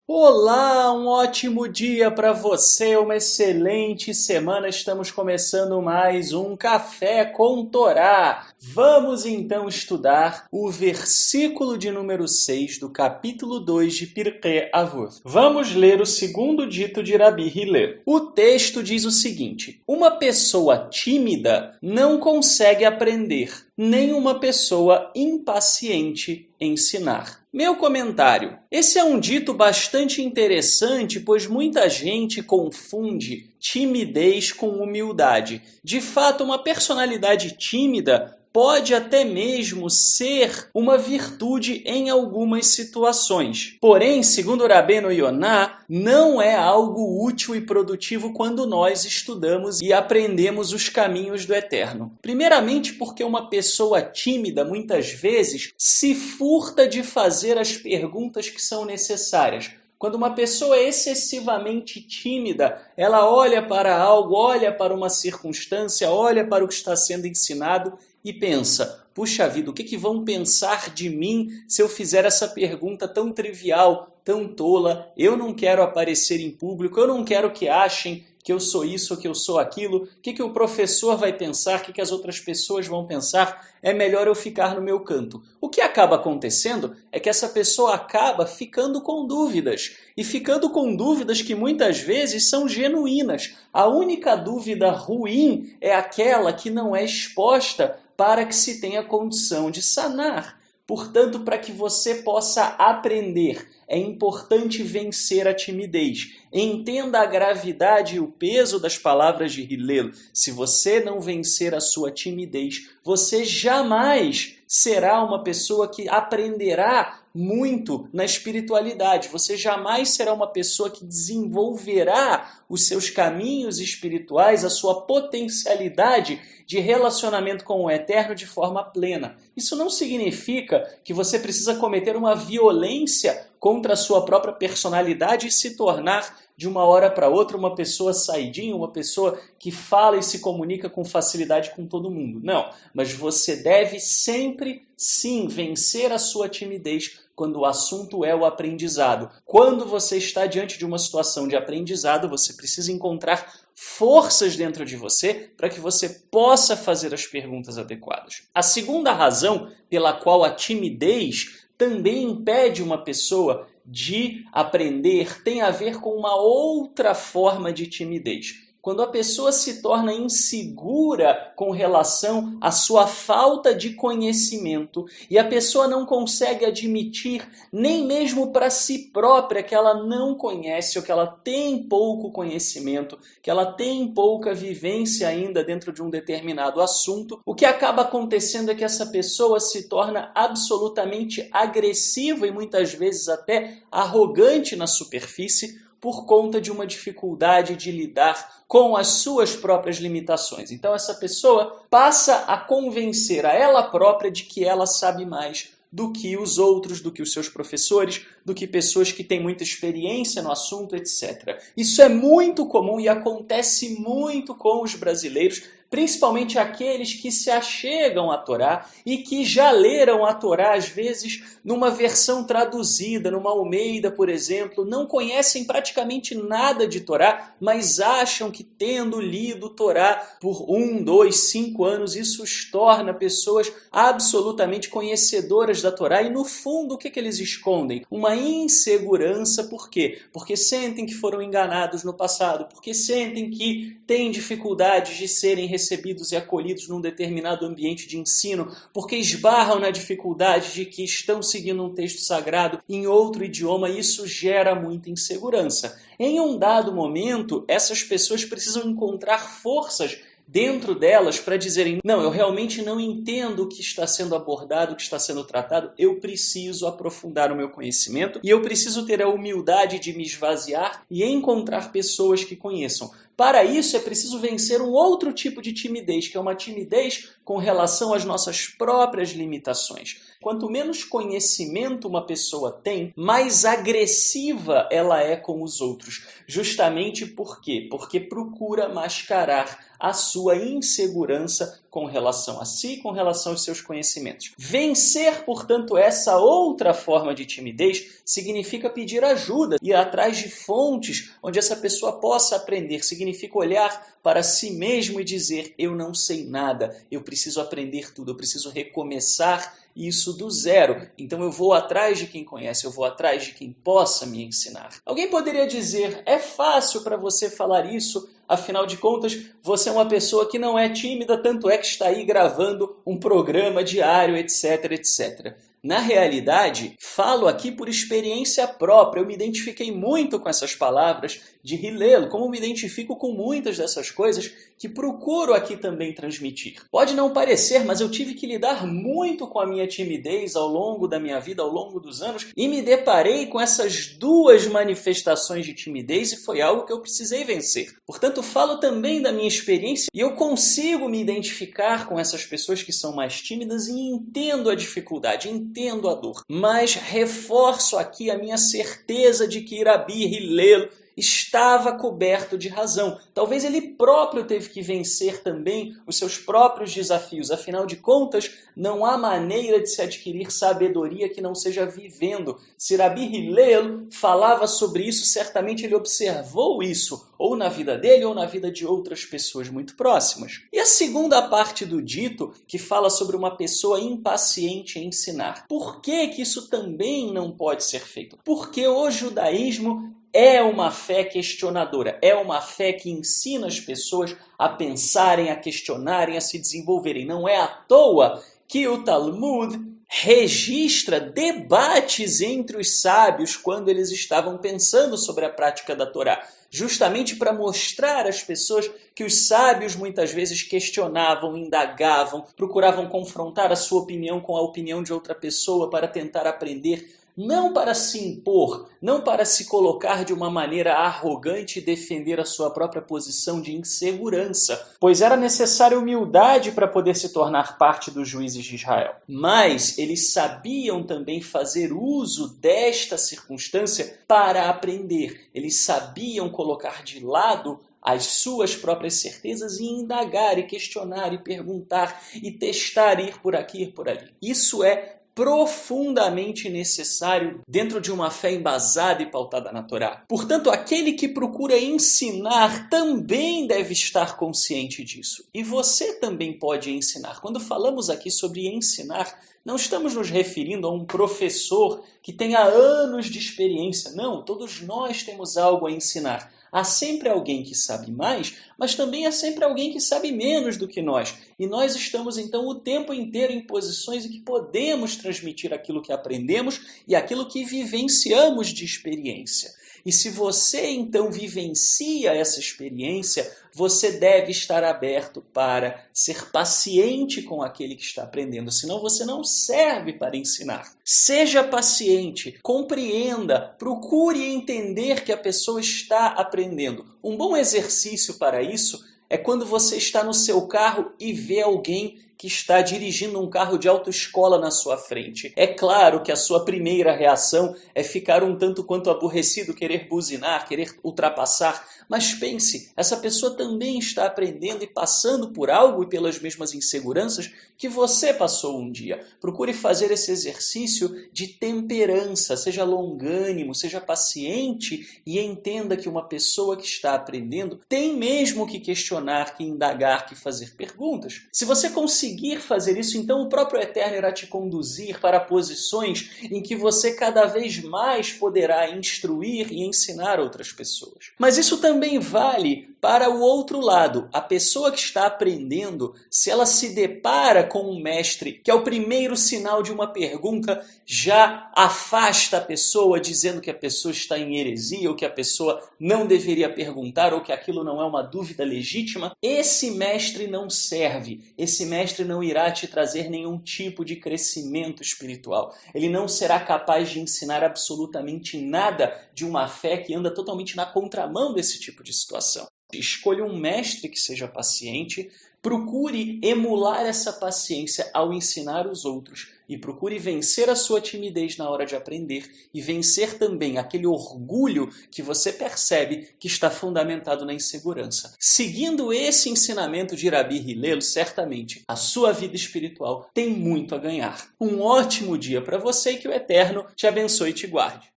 Olá, um ótimo dia para você, uma excelente semana. Estamos começando mais um Café com Torá. Vamos então estudar o versículo de número 6 do capítulo 2 de Pirkei Avot. Vamos ler o segundo dito de Rabi Hillel. O texto diz o seguinte: uma pessoa tímida não consegue aprender, nem uma pessoa impaciente ensinar. Meu comentário. Esse é um dito bastante interessante, pois muita gente confunde timidez com humildade. De fato, uma personalidade tímida pode até mesmo ser uma virtude em algumas situações. Porém, segundo Rabbeinu Yonah, não é algo útil e produtivo quando nós estudamos e aprendemos os caminhos do Eterno. Primeiramente porque uma pessoa tímida, muitas vezes, se furta de fazer as perguntas que são necessárias. Quando uma pessoa é excessivamente tímida, ela olha para algo, olha para uma circunstância, olha para o que está sendo ensinado e pensa: puxa vida, o que vão pensar de mim se eu fizer essa pergunta tão trivial, tão tola? Eu não quero aparecer em público, eu não quero que achem que eu sou isso, que eu sou aquilo. O que o professor vai pensar, o que as outras pessoas vão pensar? É melhor eu ficar no meu canto. O que acaba acontecendo é que essa pessoa acaba ficando com dúvidas. E ficando com dúvidas que muitas vezes são genuínas. A única dúvida ruim é aquela que não é exposta para que se tenha condição de sanar. Portanto, para que você possa aprender, é importante vencer a timidez. Entenda a gravidade e o peso das palavras de Hillel. Se você não vencer a sua timidez, você jamais será uma pessoa que aprenderá muito na espiritualidade. Você jamais será uma pessoa que desenvolverá os seus caminhos espirituais, a sua potencialidade de relacionamento com o Eterno de forma plena. Isso não significa que você precisa cometer uma violência contra a sua própria personalidade e se tornar de uma hora para outra uma pessoa saidinha, uma pessoa que fala e se comunica com facilidade com todo mundo. Não, mas você deve sempre, sim, vencer a sua timidez quando o assunto é o aprendizado. Quando você está diante de uma situação de aprendizado, você precisa encontrar forças dentro de você para que você possa fazer as perguntas adequadas. A segunda razão pela qual a timidez também impede uma pessoa de aprender tem a ver com uma outra forma de timidez. Quando a pessoa se torna insegura com relação à sua falta de conhecimento e a pessoa não consegue admitir nem mesmo para si própria que ela não conhece ou que ela tem pouco conhecimento, que ela tem pouca vivência ainda dentro de um determinado assunto, o que acaba acontecendo é que essa pessoa se torna absolutamente agressiva e muitas vezes até arrogante na superfície, por conta de uma dificuldade de lidar com as suas próprias limitações. Então essa pessoa passa a convencer a ela própria de que ela sabe mais do que os outros, do que os seus professores, do que pessoas que têm muita experiência no assunto, etc. Isso é muito comum e acontece muito com os brasileiros, principalmente aqueles que se achegam à Torá e que já leram a Torá, às vezes, numa versão traduzida, numa Almeida, por exemplo, não conhecem praticamente nada de Torá, mas acham que tendo lido Torá por 1, 2, 5 anos, isso os torna pessoas absolutamente conhecedoras da Torá e, no fundo, o que eles escondem? Uma insegurança, por quê? Porque sentem que foram enganados no passado, porque sentem que têm dificuldades de serem recebidos e acolhidos num determinado ambiente de ensino, porque esbarram na dificuldade de que estão seguindo um texto sagrado em outro idioma, e isso gera muita insegurança. Em um dado momento, essas pessoas precisam encontrar forças dentro delas para dizerem: não, eu realmente não entendo o que está sendo abordado, o que está sendo tratado, eu preciso aprofundar o meu conhecimento e eu preciso ter a humildade de me esvaziar e encontrar pessoas que conheçam. Para isso é preciso vencer um outro tipo de timidez, que é uma timidez com relação às nossas próprias limitações. Quanto menos conhecimento uma pessoa tem, mais agressiva ela é com os outros. Justamente por quê? Porque procura mascarar a sua insegurança com relação a si, com relação aos seus conhecimentos. Vencer, portanto, essa outra forma de timidez significa pedir ajuda, ir atrás de fontes onde essa pessoa possa aprender. Significa olhar para si mesmo e dizer: eu não sei nada, eu preciso aprender tudo, eu preciso recomeçar isso do zero. Então eu vou atrás de quem conhece, eu vou atrás de quem possa me ensinar. Alguém poderia dizer: é fácil para você falar isso, afinal de contas, você é uma pessoa que não é tímida, tanto é que está aí gravando um programa diário, etc, etc. Na realidade, falo aqui por experiência própria. Eu me identifiquei muito com essas palavras de Hillel, como me identifico com muitas dessas coisas que procuro aqui também transmitir. Pode não parecer, mas eu tive que lidar muito com a minha timidez ao longo da minha vida, ao longo dos anos, e me deparei com essas duas manifestações de timidez e foi algo que eu precisei vencer. Portanto, falo também da minha experiência e eu consigo me identificar com essas pessoas que são mais tímidas e entendo a dificuldade, entendo a dor. Mas reforço aqui a minha certeza de que Rabi Hillel estava coberto de razão. Talvez ele próprio teve que vencer também os seus próprios desafios. Afinal de contas, não há maneira de se adquirir sabedoria que não seja vivendo. Se Rabi Hillel falava sobre isso, certamente ele observou isso, ou na vida dele ou na vida de outras pessoas muito próximas. E a segunda parte do dito, que fala sobre uma pessoa impaciente em ensinar. Por que que isso também não pode ser feito? Porque o judaísmo é uma fé questionadora, é uma fé que ensina as pessoas a pensarem, a questionarem, a se desenvolverem. Não é à toa que o Talmud registra debates entre os sábios quando eles estavam pensando sobre a prática da Torá, justamente para mostrar às pessoas que os sábios muitas vezes questionavam, indagavam, procuravam confrontar a sua opinião com a opinião de outra pessoa para tentar aprender, não para se impor, não para se colocar de uma maneira arrogante e defender a sua própria posição de insegurança, pois era necessária humildade para poder se tornar parte dos juízes de Israel. Mas eles sabiam também fazer uso desta circunstância para aprender. Eles sabiam colocar de lado as suas próprias certezas e indagar, e questionar, e perguntar, e testar, ir por aqui, ir por ali. Isso é profundamente necessário dentro de uma fé embasada e pautada na Torá. Portanto, aquele que procura ensinar também deve estar consciente disso. E você também pode ensinar. Quando falamos aqui sobre ensinar, não estamos nos referindo a um professor que tenha anos de experiência. Não, todos nós temos algo a ensinar. Há sempre alguém que sabe mais, mas também há sempre alguém que sabe menos do que nós. E nós estamos, então, o tempo inteiro em posições em que podemos transmitir aquilo que aprendemos e aquilo que vivenciamos de experiência. E se você, então, vivencia essa experiência, você deve estar aberto para ser paciente com aquele que está aprendendo, senão você não serve para ensinar. Seja paciente, compreenda, procure entender que a pessoa está aprendendo. Um bom exercício para isso é quando você está no seu carro e vê alguém que está dirigindo um carro de autoescola na sua frente. É claro que a sua primeira reação é ficar um tanto quanto aborrecido, querer buzinar, querer ultrapassar. Mas pense, essa pessoa também está aprendendo e passando por algo e pelas mesmas inseguranças que você passou um dia. Procure fazer esse exercício de temperança, seja longânimo, seja paciente e entenda que uma pessoa que está aprendendo tem mesmo que questionar, que indagar, que fazer perguntas. Se você conseguir fazer isso, então o próprio Eterno irá te conduzir para posições em que você cada vez mais poderá instruir e ensinar outras pessoas. Mas isso também vale para o outro lado. A pessoa que está aprendendo, se ela se depara com um mestre, que é o primeiro sinal de uma pergunta, já afasta a pessoa, dizendo que a pessoa está em heresia, ou que a pessoa não deveria perguntar, ou que aquilo não é uma dúvida legítima, esse mestre não serve. Esse mestre não irá te trazer nenhum tipo de crescimento espiritual. Ele não será capaz de ensinar absolutamente nada de uma fé que anda totalmente na contramão desse tipo de situação. Escolha um mestre que seja paciente, procure emular essa paciência ao ensinar os outros e procure vencer a sua timidez na hora de aprender e vencer também aquele orgulho que você percebe que está fundamentado na insegurança. Seguindo esse ensinamento de Rabi Hillel, certamente a sua vida espiritual tem muito a ganhar. Um ótimo dia para você e que o Eterno te abençoe e te guarde.